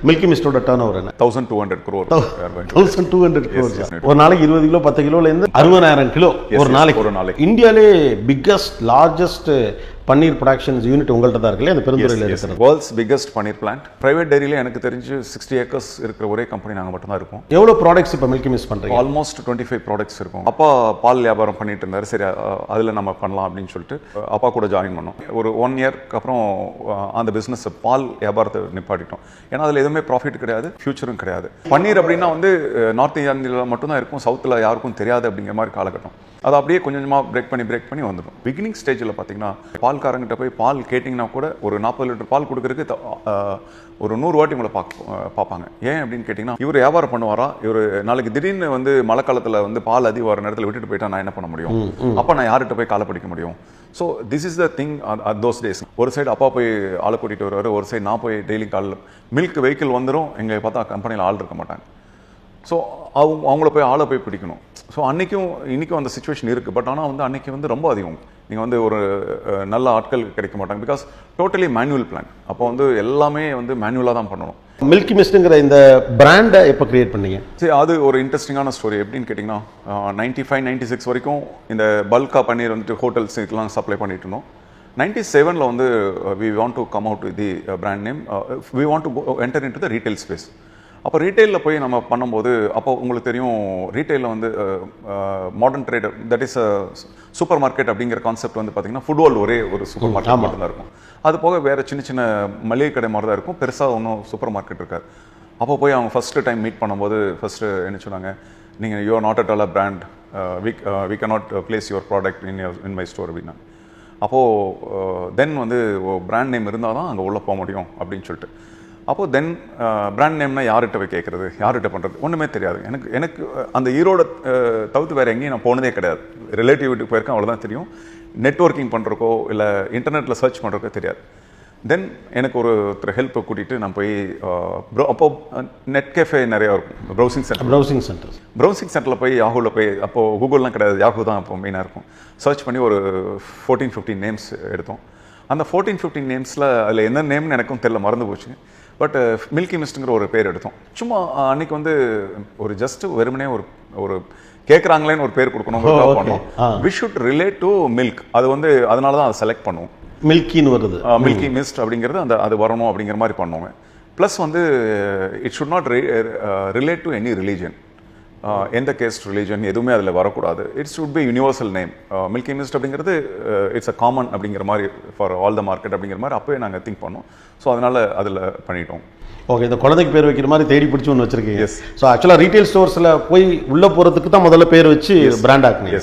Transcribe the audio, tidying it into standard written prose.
Milky மிஸ்டோட turn over என்ன 1200 crore 1200 crores ஒரு நாளைக்கு 20 கிலோ 10 கிலோல இருந்து 60000 கிலோ ஒரு நாளைக்கு இந்தியாலே பிக்கஸ்ட் லார்ஜஸ்ட் பன்னீர் ப்ரொடக்ஷன்ஸ் யூனிட் உங்கள்ட்ட தான் இருக்குல்ல அந்த பெருந்துறையில் இருக்கிறது வேர்ல்ட்ஸ் பிக்கஸ்ட் பன்னீர் பிளான்ட் பிரைவேட் டெய்ரியில எனக்கு தெரிஞ்சு 60 ஏக்கர்ஸ் இருக்கிற ஒரே கம்பெனி நாங்க மட்டும் தான் இருக்கோம். எவ்வளவு ப்ராடக்ட்ஸ் இப்போ மில்கி மிஸ் பண்றீங்க? ஆல்மோஸ்ட் 25 ப்ராடக்ட்ஸ் இருக்கும். அப்பா பால் வியாபாரம் பண்ணிட்டு இருந்தாரு. சரி அதுல நம்ம பண்ணலாம் அப்படின்னு சொல்லிட்டு அப்பா கூட ஜாயின் பண்ணோம். ஒரு 1 இயர்க்கு அப்புறம் அந்த பிசினஸ் பால் வியாபாரத்தை நிப்பாட்டிட்டோம். ஏன்னா அதுல எதுவுமே ப்ராஃபிட் கிடையாது, ஃபியூச்சரும் கிடையாது. பன்னீர் அப்படின்னா வந்து நார்த் இந்தியாவில் மட்டும் தான் இருக்கும், சவுத்தில் யாருக்கும் தெரியாது அப்படிங்கிற மாதிரி காலகட்டம். அது அப்படியே கொஞ்சம் கொஞ்சமாக பிரேக் பண்ணி வந்துடும். பிகினிங் ஸ்டேஜில் பார்த்தீங்கன்னா பால்காரங்கிட்ட போய் பால் கேட்டிங்கன்னா கூட ஒரு 40 லிட்டர் பால் கொடுக்கறதுக்கு ஒரு 100 வாட்டி உங்களை பார்ப்பாங்க. ஏன் அப்படின்னு கேட்டிங்கன்னா இவர் வியாபாரம் பண்ணுவாரா, இவர் நாளைக்கு திடீர்னு வந்து மழை காலத்தில் வந்து பால் அதிகம் வர நேரத்தில் விட்டுட்டு போயிட்டா நான் என்ன பண்ண முடியும்? அப்போ நான் யார்கிட்ட போய் காலை பிடிக்க முடியும்? So this is the thing at those days. ஒரு சைடு அப்பா போய் ஆளை கூட்டிகிட்டு வருவார், ஒரு சைடு நான் போய் டெய்லி காலில் மில்க் வெஹிக்கிள் வந்துடும். எங்களை பார்த்தா கம்பெனியில் ஆள் இருக்க மாட்டாங்க. ஸோ அவங்கள போய் ஆளை போய் பிடிக்கணும். ஸோ இன்றைக்கும் அந்த சுச்சுவேஷன் இருக்குது. பட் ஆனால் வந்து அன்றைக்கி வந்து ரொம்ப அதிகம். நீங்கள் வந்து ஒரு நல்ல ஆட்கள் கிடைக்க மாட்டாங்க. Because totally manual plan. அப்போ வந்து எல்லாமே வந்து மேனுவலாக தான் பண்ணணும். மில்கி மிஸ்ட்ங்கிற இந்த பிராண்டை எப்போ கிரியேட் பண்ணீங்க? சரி, அது ஒரு இன்ட்ரெஸ்டிங்கான ஸ்டோரி. எப்படின்னு கேட்டிங்கன்னா 95-96 வரைக்கும் இந்த பல்கா பன்னீர் வந்துட்டு ஹோட்டல்ஸ் இதெல்லாம் சப்ளை பண்ணிட்டு இருந்தோம். 97 வந்து we want to come out with the brand name. We want to enter into the retail space. அப்போ ரீட்டெயிலில் போய் நம்ம பண்ணும்போது அப்போ உங்களுக்கு தெரியும் ரீட்டெயிலில் வந்து modern trader that is super market அப்படிங்கிற கான்செப்ட் வந்து பார்த்தீங்கன்னா ஃபுட்வால் ஒரே ஒரு சூப்பர் மார்க்கெட் மட்டும் தான் இருக்கும். அது போக வேறு சின்ன சின்ன மளிகை கடை மாதிரி தான் இருக்கும், பெருசாக ஒன்றும் சூப்பர் மார்க்கெட் இருக்காது. அப்போ போய் அவங்க ஃபஸ்ட்டு டைம் மீட் பண்ணும்போது ஃபஸ்ட்டு என்ன சொன்னாங்க, நீங்கள் you are not at all a brand, we can not place your product in my store அப்படின்னா. அப்போது தென் வந்து பிராண்ட் நேம் இருந்தால் தான் அங்கே உள்ளே போக முடியும் அப்படின்னு சொல்லிட்டு. அப்போது தென் பிராண்ட் நேம்னா யார்கிட்ட போய் கேட்குறது, யார்கிட்ட பண்ணுறது ஒன்றுமே தெரியாது. எனக்கு அந்த ஈரோட தவிர்த்து வேறு எங்கேயும் நான் போனதே கிடையாது. ரிலேட்டிவ் வீட்டுக்கு போயிருக்கேன், அவ்வளோதான் தெரியும். நெட்வொர்க்கிங் பண்ணுறக்கோ இல்லை இன்டர்நெட்டில் சர்ச் பண்ணுறக்கோ தெரியாது. தென் எனக்கு ஒருத்தர் ஹெல்ப்பை கூட்டிகிட்டு நான் போய் அப்போது நெட் கேஃபே நிறையா இருக்கும், ப்ரௌசிங் சென்டரில் போய் யாஹூவில் போய், அப்போது கூகுள்லாம் கிடையாது, யாஹூ தான் அப்போ மெயினாக இருக்கும். சர்ச் பண்ணி ஒரு 14-15 நேம்ஸ் எடுத்தோம். அந்த 14-15 நேம்ஸில் அதில் என்ன நேம்னு எனக்கும் தெரியல, மறந்து போச்சு. பட் மில்கி மிஸ்ட்ங்கிற ஒரு பேர் எடுத்தோம். சும்மா அன்னைக்கு வந்து ஒரு ஜஸ்ட் வெறுமனே ஒரு கேட்குறாங்களேன்னு ஒரு பேர் கொடுக்கணும் பண்ணோம். We should relate to milk. அது வந்து அதனால தான் அதை செலக்ட் பண்ணுவோம். மில்கின்னு வருது, மில்கி மிஸ்ட் அப்படிங்கிறது அது வரணும் அப்படிங்கிற மாதிரி பண்ணுவோங்க. ப்ளஸ் வந்து it should not relate to any religion. எந்த கேஸ்ட் ரிலீஜன் எதுவுமே அதில் வரக்கூடாது. Its should be universal name. Milky mist அப்படிங்கிறது இட்ஸ் அ காமன் அப்படிங்கிற மாதிரி ஃபார் ஆல் த மார்க்கெட் அப்படிங்கிற மாதிரி அப்போயே நாங்கள் திங்க் பண்ணோம். ஸோ அதனால் அதில் பண்ணிட்டோம். ஓகே, இந்த குழந்தைக்கு பேர் வைக்கிற மாதிரி தேடி பிடிச்சி ஒன்று வச்சிருக்கீங்க. ஸோ ஆக்சுவலாக ரீட்டைல் ஸ்டோர்ஸில் போய் உள்ளே போகிறதுக்கு தான் முதல்ல பேர் வச்சு பிராண்ட் ஆக்குங்க.